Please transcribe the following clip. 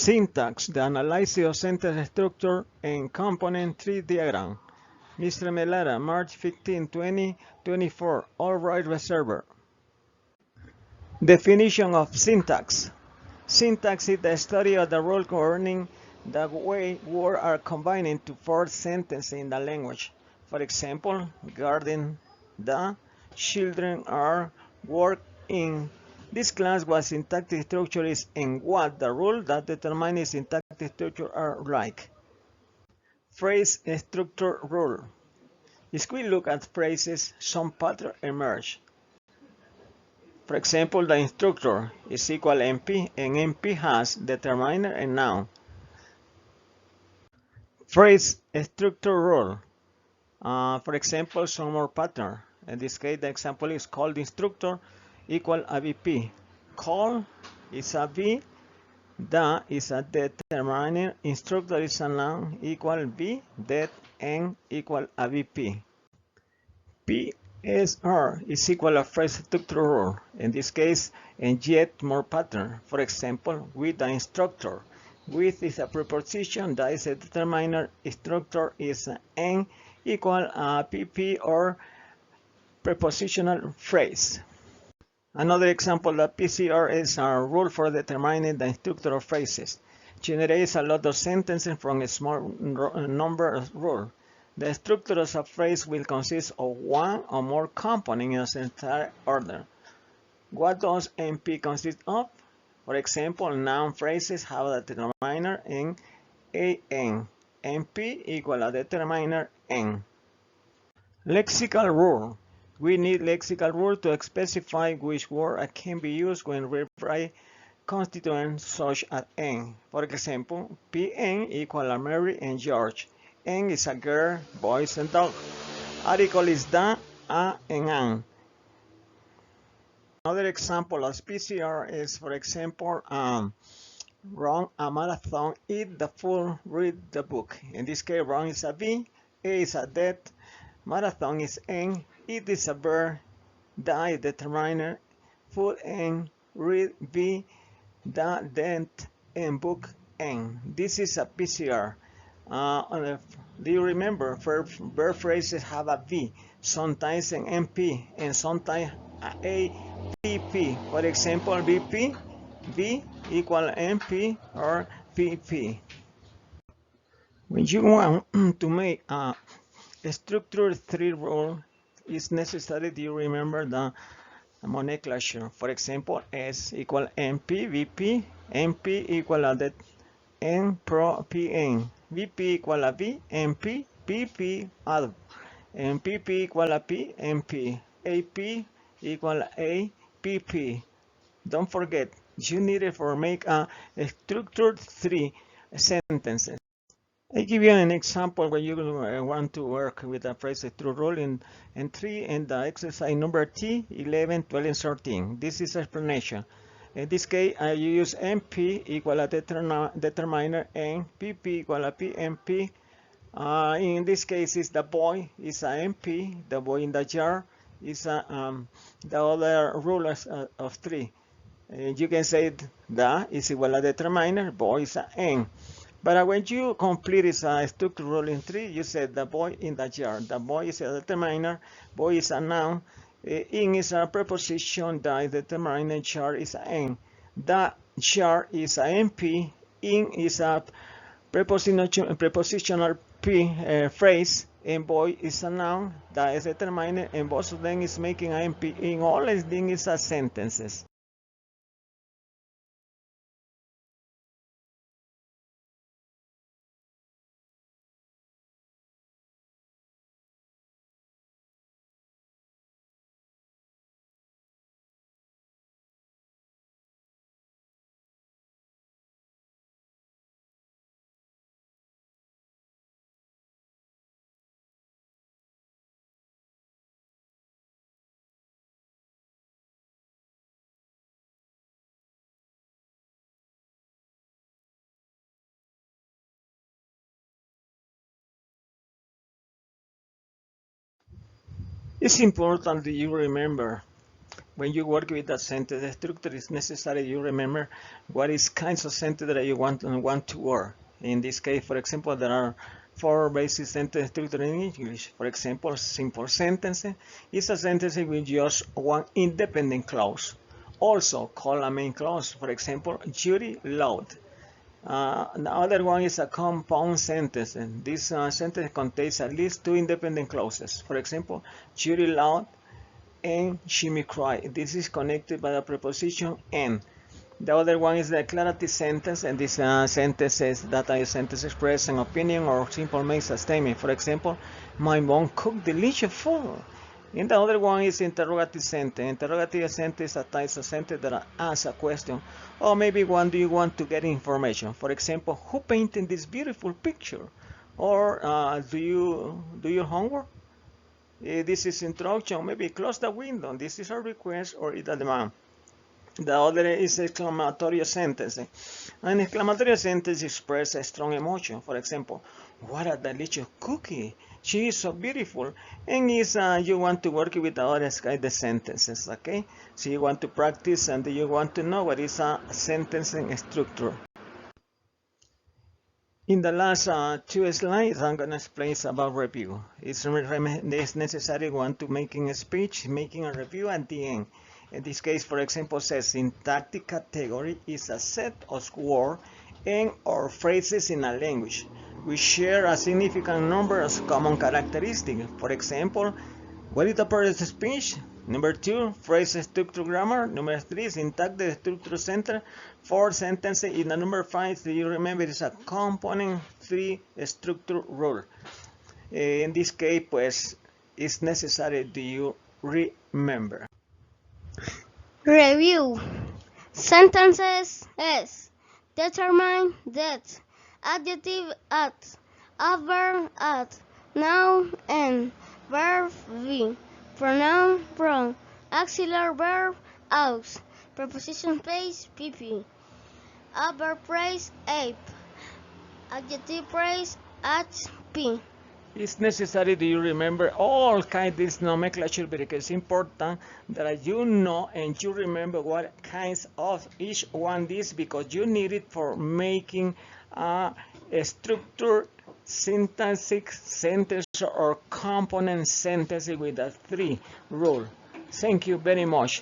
Syntax, the analysis of sentence structure and component tree diagram. Mr. Melara, March 15, 2024, all right reserved. Definition of syntax. Syntax is the study of the rule governing the way words are combined to form sentences in the language. For example, regarding the children are working. This class was syntactic structure is and what the rule that determines syntactic structure are like. Phrase structure rule. If we look at phrases, some patterns emerge. For example, the instructor is equal NP and NP has determiner and noun. Phrase structure rule. For example, some more pattern. In this case, the example is called instructor equal a VP. Call is a V. The is a determiner. Instructor is a noun equal V. Det N equal a VP. PSR is equal to phrase structure rule. In this case, and yet more pattern. For example, with the instructor. With is a preposition, that is a determiner, instructor is N equal a PP or prepositional phrase. Another example, the PCR is a rule for determining the structure of phrases. Generates a lot of sentences from a small number of rules. The structure of a phrase will consist of one or more components in a entire order. What does NP consist of? For example, noun phrases have a determiner in AN. NP equal a determiner N. Lexical rule. We need lexical rule to specify which word can be used when we write constituents such as N. For example, PN equal a Mary and George. N is a girl, boys, and dog. Article is the, a, and an. Another example of PCR is, for example, run a marathon, eat the food, read the book. In this case, run is a V, A is a det, marathon is N, eat is a verb, die determiner, food N, read V, the, det, and book N. This is a PCR. Do you remember verb phrases have a V, sometimes an MP, and sometimes a PP. For example, VP, V equal MP or PP. When you want to make a structured tree rule, it's necessary you remember the nomenclature. For example, S equal MP, VP, MP equal a that N pro PN, VP equal a V, MP, PP add, and PP equal a P, MP, AP equal a PP. Don't forget, you need it for make a structured three sentences. I give you an example when you want to work with a phrase structure rule in 3 and the exercise number T, 11, 12, and 13. This is explanation. In this case, I use MP equal a determiner and PP equal a PMP. In this case, is the boy is a MP, the boy in the jar is the other rule of 3. You can say the is equal to determiner, boy is a N. But when you complete a structure rule in 3, you said the boy in the jar. The boy is a determiner, boy is a noun, in is a preposition, the determiner, jar is a N. The jar is a MP, in is a prepositional phrase, and boy is a noun, that is determiner, and both of them is making an MP. In all of them is a sentences. It's important that you remember when you work with that sentence structure, it's necessary you remember what is kinds of sentence that you want to work. In this case, for example, there are 4 basic sentence structure in English. For example, simple sentence is a sentence with just one independent clause. Also called a main clause. For example, Judy loud. The other one is a compound sentence. And this sentence contains at least 2 independent clauses. For example, Judy loud and she may cry. This is connected by the preposition and. The other one is the declarative sentence, and this sentence says that a sentence expresses an opinion or simply makes a statement. For example, my mom cooked delicious food. And the other one is interrogative sentence. Interrogative sentence is a type of sentence that asks a question, or maybe one do you want to get information. For example, who painted this beautiful picture? Or do you do your homework? This is introduction. Maybe close the window. This is a request or it's a demand. The other is exclamatory sentence. An exclamatory sentence expresses a strong emotion. For example, what a delicious cookie. She is so beautiful. And is you want to work with the other kind of sentences, okay? So you want to practice and you want to know what is a sentencing structure. In the last 2 slides, I'm going to explain about review. It's necessary one to making a speech, making a review at the end. In this case, for example, says syntactic category is a set of words and or phrases in a language. We share a significant number of common characteristics. For example, what is the purpose of speech? Number 2, phrase structure grammar. Number 3, syntactic structure center. 4, sentences. In the number 5, do you remember it's a component 3 structure rule. In this case, pues, it's necessary do you remember. Review. Sentences S. Determine that. Adjective at. Adverb at. Noun N. Verb V. Pronoun pro. Auxiliary verb aus. Preposition phrase PP. Adverb phrase ape. Adjective phrase at P. It's necessary that you remember all kinds of this nomenclature because it's important that you know and you remember what kinds of each one is because you need it for making a structure, syntactic sentence or component sentence with a 3 rule. Thank you very much.